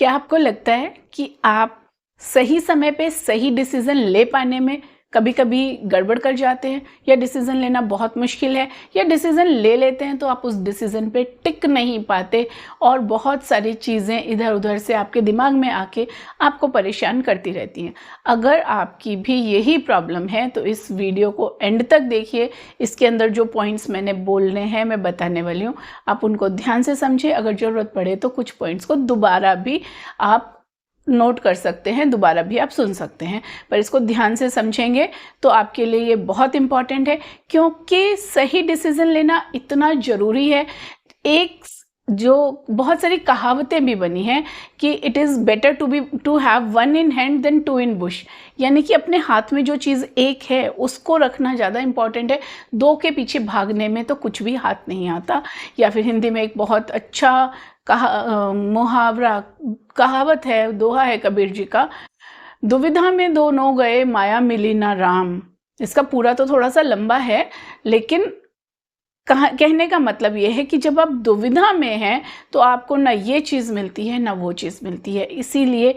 क्या आपको लगता है कि आप सही समय पे सही डिसीज़न ले पाने में कभी कभी गड़बड़ कर जाते हैं, या डिसीज़न लेना बहुत मुश्किल है, या डिसीज़न ले लेते हैं तो आप उस डिसीज़न पे टिक नहीं पाते और बहुत सारी चीज़ें इधर उधर से आपके दिमाग में आके आपको परेशान करती रहती हैं? अगर आपकी भी यही प्रॉब्लम है तो इस वीडियो को एंड तक देखिए। इसके अंदर जो पॉइंट्स मैंने बोलने हैं, मैं बताने वाली हूँ, आप उनको ध्यान से समझिए। अगर ज़रूरत पड़े तो कुछ पॉइंट्स को दोबारा भी आप नोट कर सकते हैं, दोबारा भी आप सुन सकते हैं, पर इसको ध्यान से समझेंगे तो आपके लिए ये बहुत इम्पॉर्टेंट है, क्योंकि सही डिसीज़न लेना इतना ज़रूरी है। एक जो बहुत सारी कहावतें भी बनी हैं कि it is better to have one in hand than two in bush, यानी कि अपने हाथ में जो चीज़ एक है उसको रखना ज़्यादा इम्पॉर्टेंट है। दो के पीछे भागने में तो कुछ भी हाथ नहीं आता। या फिर हिंदी में एक बहुत अच्छा कहावत है, दोहा है कबीर जी का, दुविधा में दोनों गए माया मिली ना राम। इसका पूरा तो थोड़ा सा लंबा है, लेकिन कहने का मतलब ये है कि जब आप दुविधा में हैं तो आपको ना ये चीज़ मिलती है ना वो चीज़ मिलती है। इसीलिए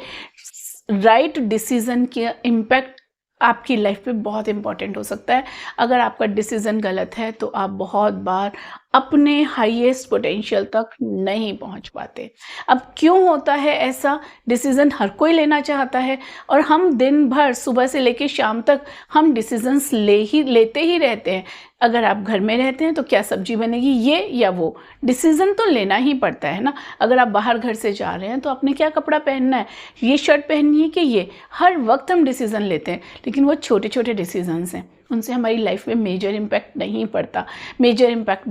राइट डिसीज़न के इम्पैक्ट आपकी लाइफ पे बहुत इम्पॉर्टेंट हो सकता है। अगर आपका डिसीज़न गलत है तो आप बहुत बार अपने हाईएस्ट पोटेंशियल तक नहीं पहुंच पाते। अब क्यों होता है ऐसा? डिसीज़न हर कोई लेना चाहता है और हम दिन भर सुबह से लेकर शाम तक हम डिसीजंस लेते ही रहते हैं। अगर आप घर में रहते हैं तो क्या सब्जी बनेगी, ये या वो, डिसीज़न तो लेना ही पड़ता है ना। अगर आप बाहर घर से जा रहे हैं तो आपने क्या कपड़ा पहनना है, ये शर्ट पहननी है कि ये, हर वक्त हम डिसीज़न लेते हैं। लेकिन वो छोटे छोटे डिसीजंस हैं, उनसे हमारी लाइफ में मेजर इम्पैक्ट नहीं पड़ता। मेजर इम्पैक्ट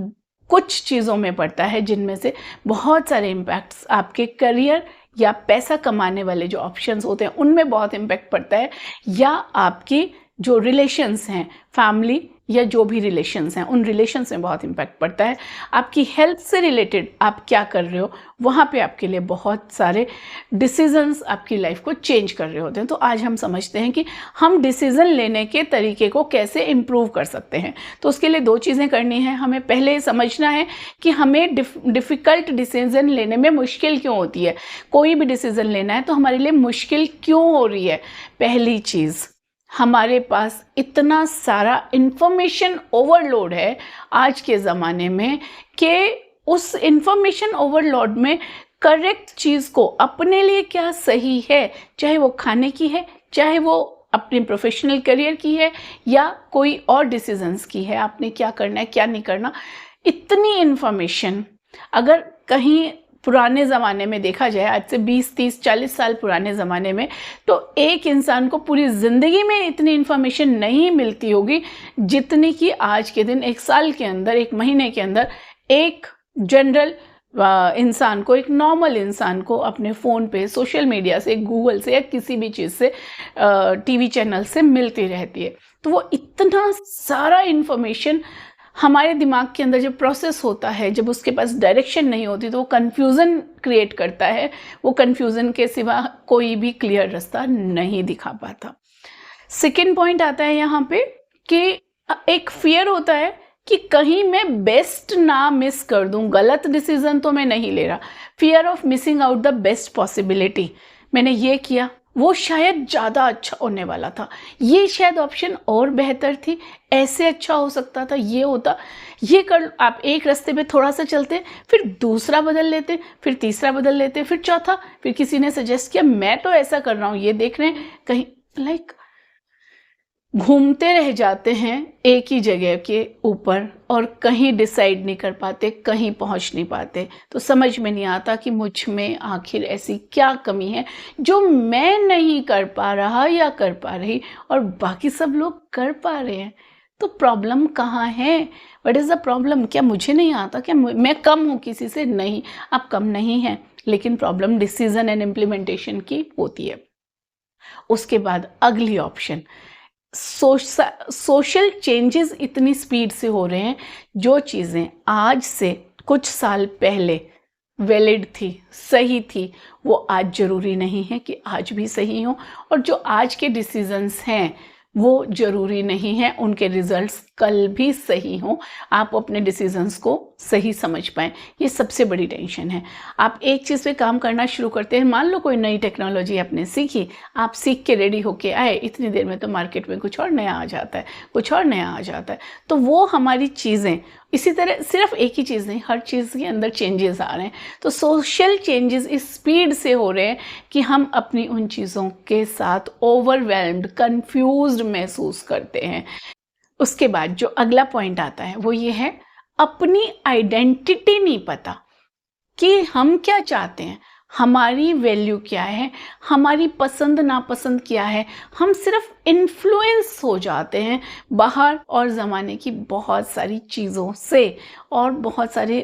कुछ चीज़ों में पड़ता है, जिनमें से बहुत सारे इम्पैक्ट्स आपके करियर या पैसा कमाने वाले जो ऑप्शंस होते हैं उनमें बहुत इम्पैक्ट पड़ता है, या आपकी जो रिलेशंस हैं, फैमिली या जो भी रिलेशंस हैं, उन रिलेशंस में बहुत इम्पैक्ट पड़ता है। आपकी हेल्थ से रिलेटेड आप क्या कर रहे हो, वहाँ पे आपके लिए बहुत सारे डिसीजंस आपकी लाइफ को चेंज कर रहे होते हैं। तो आज हम समझते हैं कि हम डिसीज़न लेने के तरीके को कैसे इम्प्रूव कर सकते हैं। तो उसके लिए दो चीज़ें करनी है। हमें पहले समझना है कि हमें डिफ़िकल्ट डिसीज़न लेने में मुश्किल क्यों होती है। कोई भी डिसीज़न लेना है तो हमारे लिए मुश्किल क्यों हो रही है? पहली चीज़, हमारे पास इतना सारा इंफॉर्मेशन ओवरलोड है आज के ज़माने में कि उस इंफॉर्मेशन ओवरलोड में करेक्ट चीज़ को, अपने लिए क्या सही है, चाहे वो खाने की है, चाहे वो अपने प्रोफेशनल करियर की है, या कोई और डिसीजंस की है, आपने क्या करना है क्या नहीं करना, इतनी इंफॉर्मेशन। अगर कहीं पुराने ज़माने में देखा जाए, आज से 20, 30, 40 साल पुराने ज़माने में, तो एक इंसान को पूरी ज़िंदगी में इतनी इन्फॉर्मेशन नहीं मिलती होगी जितनी कि आज के दिन, एक साल के अंदर, एक महीने के अंदर एक जनरल इंसान को, एक नॉर्मल इंसान को अपने फ़ोन पे, सोशल मीडिया से, गूगल से या किसी भी चीज़ से, टीवी चैनल से मिलती रहती है। तो वो इतना सारा इन्फॉर्मेशन हमारे दिमाग के अंदर जब प्रोसेस होता है, जब उसके पास डायरेक्शन नहीं होती तो वो कन्फ्यूज़न क्रिएट करता है। वो कन्फ्यूज़न के सिवा कोई भी क्लियर रास्ता नहीं दिखा पाता। सेकेंड पॉइंट आता है यहाँ पे कि एक फियर होता है कि कहीं मैं बेस्ट ना मिस कर दूं, गलत डिसीजन तो मैं नहीं ले रहा। Fear of missing out the best possibility. मैंने ये किया, वो शायद ज़्यादा अच्छा होने वाला था, ये शायद ऑप्शन और बेहतर थी, ऐसे अच्छा हो सकता था, ये होता, ये कर। आप एक रास्ते पे थोड़ा सा चलते, फिर दूसरा बदल लेते, फिर तीसरा बदल लेते, फिर चौथा, फिर किसी ने सजेस्ट किया, मैं तो ऐसा कर रहा हूँ, ये देख रहे हैं, कहीं लाइक घूमते रह जाते हैं एक ही जगह के ऊपर और कहीं डिसाइड नहीं कर पाते, कहीं पहुंच नहीं पाते। तो समझ में नहीं आता कि मुझ में आखिर ऐसी क्या कमी है जो मैं नहीं कर पा रहा या कर पा रही और बाकी सब लोग कर पा रहे हैं। तो प्रॉब्लम कहाँ है? What is the problem? क्या मुझे नहीं आता? क्या मैं कम हूँ किसी से? नहीं, आप कम नहीं हैं, लेकिन प्रॉब्लम डिसीजन एंड इम्प्लीमेंटेशन की होती है। उसके बाद अगली ऑप्शन, सोशल चेंजेस इतनी स्पीड से हो रहे हैं, जो चीज़ें आज से कुछ साल पहले वैलिड थी, सही थी, वो आज ज़रूरी नहीं है कि आज भी सही हो, और जो आज के डिसीजंस हैं वो ज़रूरी नहीं है उनके रिजल्ट्स कल भी सही हो, आप अपने डिसीजंस को सही समझ पाएँ। ये सबसे बड़ी टेंशन है। आप एक चीज़ पे काम करना शुरू करते हैं, मान लो कोई नई टेक्नोलॉजी आपने सीखी, आप सीख के रेडी होके आए, इतनी देर में तो मार्केट में कुछ और नया आ जाता है, कुछ और नया आ जाता है। तो वो हमारी चीज़ें, इसी तरह सिर्फ एक ही चीज़ नहीं, हर चीज़ के अंदर चेंजेस आ रहे हैं। तो सोशल चेंजेस इस स्पीड से हो रहे हैं कि हम अपनी उन चीज़ों के साथ ओवरवेल्म्ड, कंफ्यूज्ड महसूस करते हैं। उसके बाद जो अगला पॉइंट आता है वो ये है, अपनी आइडेंटिटी नहीं पता कि हम क्या चाहते हैं, हमारी वैल्यू क्या है, हमारी पसंद नापसंद क्या है। हम सिर्फ इन्फ्लुएंस हो जाते हैं बाहर और ज़माने की बहुत सारी चीज़ों से और बहुत सारे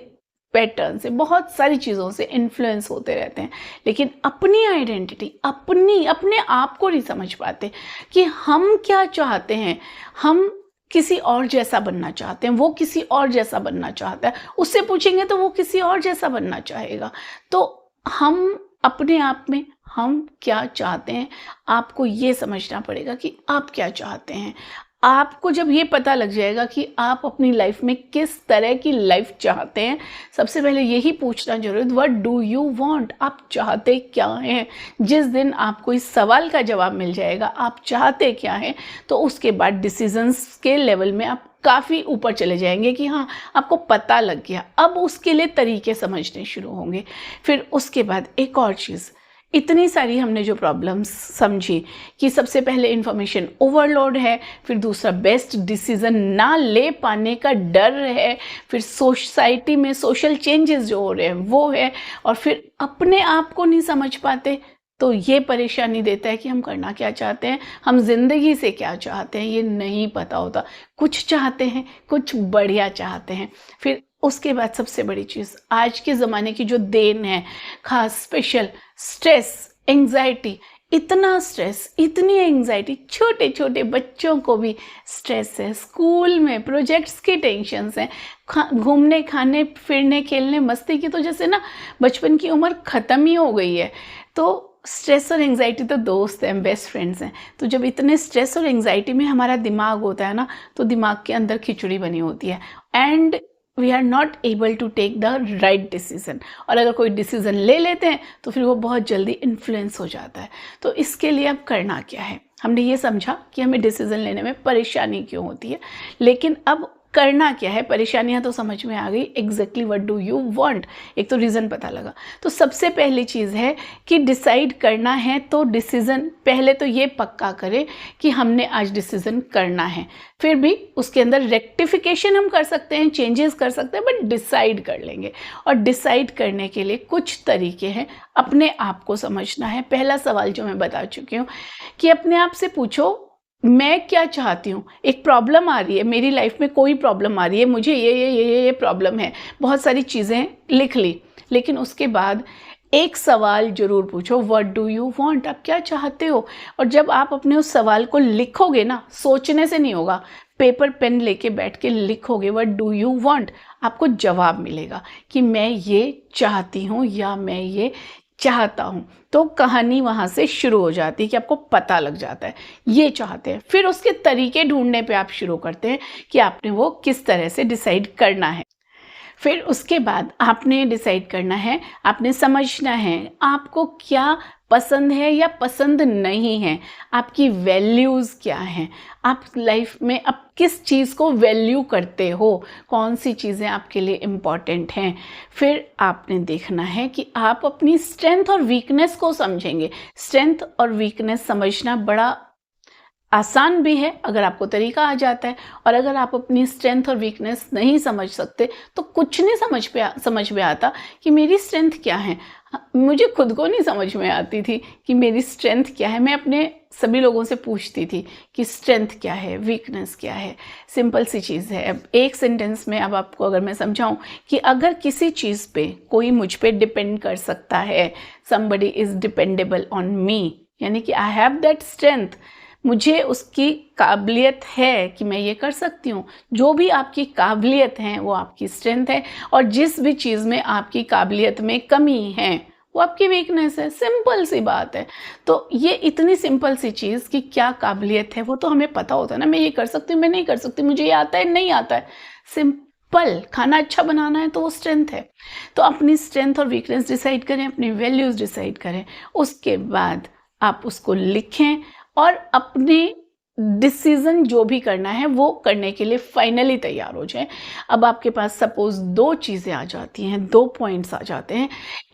पैटर्न से, बहुत सारी चीज़ों से इन्फ्लुएंस होते रहते हैं, लेकिन अपनी आइडेंटिटी, अपने आप को नहीं समझ पाते कि हम क्या चाहते हैं। हम किसी और जैसा बनना चाहते हैं, वो किसी और जैसा बनना चाहता है, उससे पूछेंगे तो वो किसी और जैसा बनना चाहेगा। तो हम अपने आप में हम क्या चाहते हैं, आपको ये समझना पड़ेगा कि आप क्या चाहते हैं। आपको जब ये पता लग जाएगा कि आप अपनी लाइफ में किस तरह की लाइफ चाहते हैं, सबसे पहले यही पूछना जरूरी है, व्हाट डू यू वांट, आप चाहते क्या हैं। जिस दिन आपको इस सवाल का जवाब मिल जाएगा, आप चाहते क्या हैं, तो उसके बाद डिसीजंस के लेवल में आप काफ़ी ऊपर चले जाएंगे कि हाँ, आपको पता लग गया। अब उसके लिए तरीके समझने शुरू होंगे। फिर उसके बाद एक और चीज़, इतनी सारी हमने जो प्रॉब्लम्स समझी कि सबसे पहले इंफॉर्मेशन ओवरलोड है, फिर दूसरा बेस्ट डिसीजन ना ले पाने का डर है, फिर सोसाइटी में सोशल चेंजेस जो हो रहे हैं वो है, और फिर अपने आप को नहीं समझ पाते। तो ये परेशानी देता है कि हम करना क्या चाहते हैं, हम ज़िंदगी से क्या चाहते हैं, ये नहीं पता होता। कुछ चाहते हैं, कुछ बढ़िया चाहते हैं। फिर उसके बाद सबसे बड़ी चीज़, आज के ज़माने की जो देन है, खास स्पेशल स्ट्रेस, एंग्जाइटी, इतना स्ट्रेस, इतनी एंग्जाइटी, छोटे छोटे बच्चों को भी स्ट्रेस है, स्कूल में प्रोजेक्ट्स की टेंशन्स हैं, घूमने खाने फिरने खेलने मस्ती की तो जैसे ना बचपन की उम्र ख़त्म ही हो गई है। तो स्ट्रेस और एंग्जाइटी तो दोस्त हैं, बेस्ट फ्रेंड्स हैं। तो जब इतने स्ट्रेस और एंग्जाइटी में हमारा दिमाग होता है ना, तो दिमाग के अंदर खिचड़ी बनी होती है, and we are not able to take the right decision. और अगर कोई डिसीजन ले लेते हैं तो फिर वो बहुत जल्दी इन्फ्लुएंस हो जाता है। तो इसके लिए अब करना क्या है, हमने ये समझा कि हमें डिसीजन लेने में परेशानी क्यों होती है, लेकिन अब करना क्या है। परेशानियां तो समझ में आ गई, exactly what do you want, एक तो रीज़न पता लगा। तो सबसे पहली चीज़ है कि डिसाइड करना है तो डिसीज़न पहले तो ये पक्का करें कि हमने आज डिसीज़न करना है। फिर भी उसके अंदर रेक्टिफिकेशन हम कर सकते हैं, चेंजेस कर सकते हैं, बट डिसाइड कर लेंगे। और डिसाइड करने के लिए कुछ तरीके हैं, अपने आप को समझना है। पहला सवाल जो मैं बता चुकी हूँ कि अपने आप से पूछो, मैं क्या चाहती हूँ। एक प्रॉब्लम आ रही है मेरी लाइफ में, कोई प्रॉब्लम आ रही है, मुझे ये प्रॉब्लम है, बहुत सारी चीज़ें लिख ली, लेकिन उसके बाद एक सवाल जरूर पूछो, व्हाट डू यू वांट, आप क्या चाहते हो। और जब आप अपने उस सवाल को लिखोगे ना, सोचने से नहीं होगा, पेपर पेन लेके बैठ के लिखोगे व्हाट डू यू वांट, आपको जवाब मिलेगा कि मैं ये चाहती हूँ या मैं ये चाहता हूँ। तो कहानी वहाँ से शुरू हो जाती है कि आपको पता लग जाता है ये चाहते हैं। फिर उसके तरीके ढूंढने पे आप शुरू करते हैं कि आपने वो किस तरह से डिसाइड करना है। फिर उसके बाद आपने डिसाइड करना है, आपने समझना है आपको क्या पसंद है या पसंद नहीं है, आपकी वैल्यूज़ क्या हैं, आप लाइफ में अब किस चीज़ को वैल्यू करते हो, कौन सी चीज़ें आपके लिए इम्पॉर्टेंट हैं। फिर आपने देखना है कि आप अपनी स्ट्रेंथ और वीकनेस को समझेंगे। स्ट्रेंथ और वीकनेस समझना बड़ा आसान भी है अगर आपको तरीका आ जाता है, और अगर आप अपनी स्ट्रेंथ और वीकनेस नहीं समझ सकते तो कुछ नहीं समझ में आता कि मेरी स्ट्रेंथ क्या है। मुझे खुद को नहीं समझ में आती थी कि मेरी स्ट्रेंथ क्या है। मैं अपने सभी लोगों से पूछती थी कि स्ट्रेंथ क्या है, वीकनेस क्या है। सिंपल सी चीज़ है। अब एक सेंटेंस में अब आपको अगर मैं समझाऊं कि अगर किसी चीज़ पे कोई मुझ पे डिपेंड कर सकता है, somebody is dependable on me, यानी कि आई हैव दैट स्ट्रेंथ, मुझे उसकी काबिलियत है कि मैं ये कर सकती हूँ। जो भी आपकी काबिलियत है वो आपकी स्ट्रेंथ है, और जिस भी चीज़ में आपकी काबिलियत में कमी है वो आपकी वीकनेस है, सिंपल सी बात है। तो ये इतनी सिंपल सी चीज़ कि क्या काबिलियत है वो तो हमें पता होता है ना, मैं ये कर सकती हूँ, मैं नहीं कर सकती, मुझे ये आता है, नहीं आता है, सिंपल। खाना अच्छा बनाना है तो वो स्ट्रेंथ है। तो अपनी स्ट्रेंथ और वीकनेस डिसाइड करें, अपनी वैल्यूज़ डिसाइड करें, उसके बाद आप उसको लिखें और अपने डिसीजन जो भी करना है वो करने के लिए फाइनली तैयार हो जाएं। अब आपके पास सपोज 2 चीज़ें आ जाती हैं, 2 पॉइंट्स आ जाते हैं।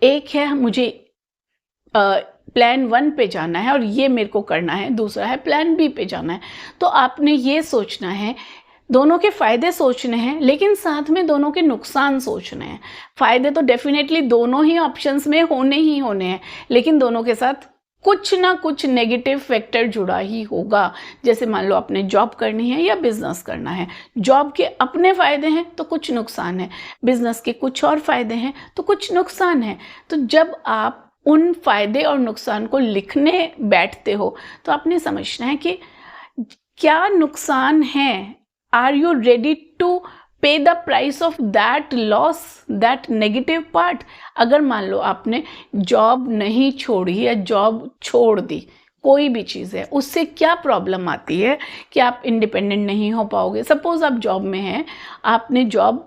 एक है मुझे प्लान 1 पे जाना है और ये मेरे को करना है, दूसरा है प्लान बी पे जाना है। तो आपने ये सोचना है, दोनों के फ़ायदे सोचने हैं, लेकिन साथ में दोनों के नुकसान सोचने हैं। फ़ायदे तो डेफिनेटली दोनों ही ऑप्शंस में होने ही होने हैं, लेकिन दोनों के साथ कुछ ना कुछ नेगेटिव फैक्टर जुड़ा ही होगा। जैसे मान लो आपने जॉब करनी है या बिजनेस करना है, जॉब के अपने फ़ायदे हैं तो कुछ नुकसान है, बिजनेस के कुछ और फ़ायदे हैं तो कुछ नुकसान है। तो जब आप उन फ़ायदे और नुकसान को लिखने बैठते हो तो आपने समझना है कि क्या नुकसान है, आर यू रेडी टू पे the price of that loss, that negative part. अगर मान लो आपने जॉब नहीं छोड़ी या जॉब छोड़ दी, कोई भी चीज़ है, उससे क्या प्रॉब्लम आती है कि आप इंडिपेंडेंट नहीं हो पाओगे। सपोज आप जॉब में हैं, आपने जॉब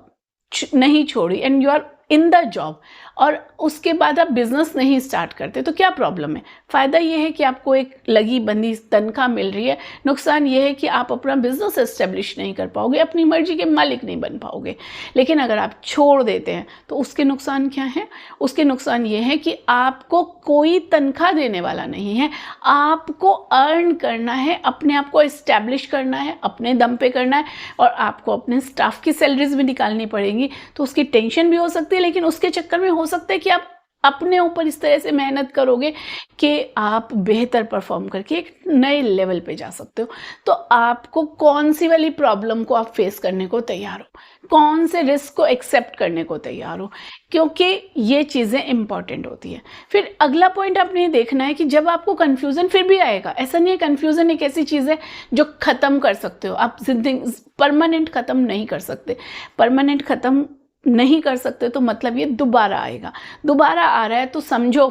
नहीं छोड़ी and you are in the job, और उसके बाद आप बिजनेस नहीं स्टार्ट करते, तो क्या प्रॉब्लम है। फ़ायदा ये है कि आपको एक लगी बंदी तनख्वाह मिल रही है, नुकसान ये है कि आप अपना बिजनेस एस्टेब्लिश नहीं कर पाओगे, अपनी मर्जी के मालिक नहीं बन पाओगे। लेकिन अगर आप छोड़ देते हैं तो उसके नुकसान क्या हैं, उसके नुकसान ये है कि आपको कोई तनख्वाह देने वाला नहीं है, आपको अर्न करना है, अपने आप को एस्टेब्लिश करना है, अपने दम पे करना है, और आपको अपने स्टाफ की सैलरीज भी निकालनी पड़ेगी। तो उसकी टेंशन भी हो सकती है, लेकिन उसके चक्कर में हो सकता है कि आप अपने ऊपर इस तरह से मेहनत करोगे कि आप बेहतर परफॉर्म करके एक नए लेवल पे जा सकते हो। तो आपको कौन सी वाली प्रॉब्लम को आप फेस करने को तैयार हो, कौन से रिस्क को एक्सेप्ट करने को तैयार हो, क्योंकि ये चीज़ें इंपॉर्टेंट होती है। फिर अगला पॉइंट आपने ये देखना है कि जब आपको कन्फ्यूज़न फिर भी आएगा, ऐसा नहीं है कन्फ्यूज़न एक ऐसी चीज़ है जो ख़त्म कर सकते हो, आप जिंदगी परमानेंट ख़त्म नहीं कर सकते। परमानेंट ख़त्म नहीं कर सकते तो मतलब ये दोबारा आएगा। दोबारा आ रहा है तो समझो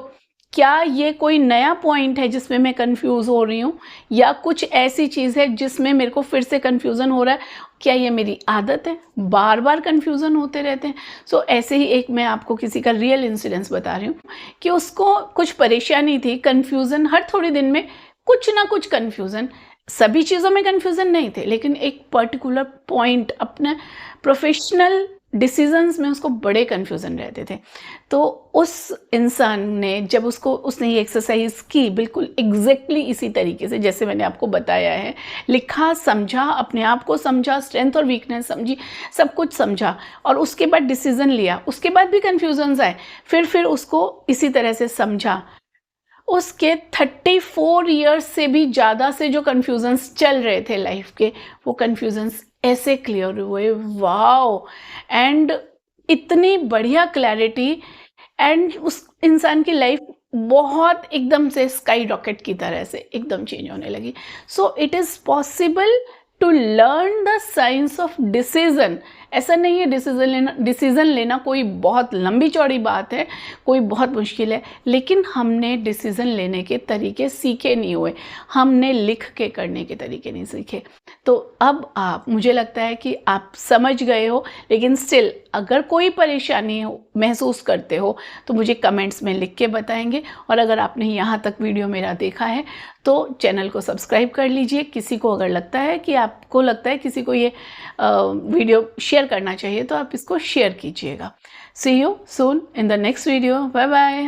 क्या ये कोई नया पॉइंट है जिसमें मैं कंफ्यूज हो रही हूँ, या कुछ ऐसी चीज़ है जिसमें मेरे को फिर से कंफ्यूजन हो रहा है। क्या ये मेरी आदत है, बार बार कंफ्यूजन होते रहते हैं। सो ऐसे ही एक मैं आपको किसी का रियल इंसिडेंस बता रही हूँ कि उसको कुछ परेशानी थी, कंफ्यूजन हर थोड़े दिन में कुछ ना कुछ कंफ्यूजन, सभी चीज़ों में कंफ्यूजन नहीं थे, लेकिन एक पर्टिकुलर पॉइंट अपने प्रोफेशनल डिसीजंस में उसको बड़े कन्फ्यूज़न रहते थे। तो उस इंसान ने जब उसने ये एक्सरसाइज की, बिल्कुल एग्जैक्टली इसी तरीके से जैसे मैंने आपको बताया है, लिखा, समझा, अपने आप को समझा, स्ट्रेंथ और वीकनेस समझी, सब कुछ समझा, और उसके बाद डिसीजन लिया। उसके बाद भी कन्फ्यूजन्स आए, फिर उसको इसी तरह से समझा। उसके 34 ईयर्स से भी ज़्यादा से जो कन्फ्यूजन्स चल रहे थे लाइफ के, वो कन्फ्यूजन्स ऐसे क्लियर हुए, वाओ। एंड इतनी बढ़िया क्लैरिटी, एंड उस इंसान की लाइफ बहुत एकदम से स्काई रॉकेट की तरह से एकदम चेंज होने लगी। So it is possible to learn the science of decision. ऐसा नहीं है डिसीजन लेना कोई बहुत लंबी चौड़ी बात है, कोई बहुत मुश्किल है, लेकिन हमने डिसीजन लेने के तरीके सीखे नहीं हुए, हमने लिख के करने के तरीके नहीं सीखे। तो अब मुझे लगता है कि आप समझ गए हो, लेकिन स्टिल अगर कोई परेशानी महसूस करते हो तो मुझे कमेंट्स में लिख के बताएंगे। और अगर आपने यहाँ तक वीडियो मेरा देखा है तो चैनल को सब्सक्राइब कर लीजिए। किसी को अगर लगता है कि आपको लगता है किसी को ये वीडियो शेयर करना चाहिए तो आप इसको शेयर कीजिएगा। See you soon in the next video. Bye bye.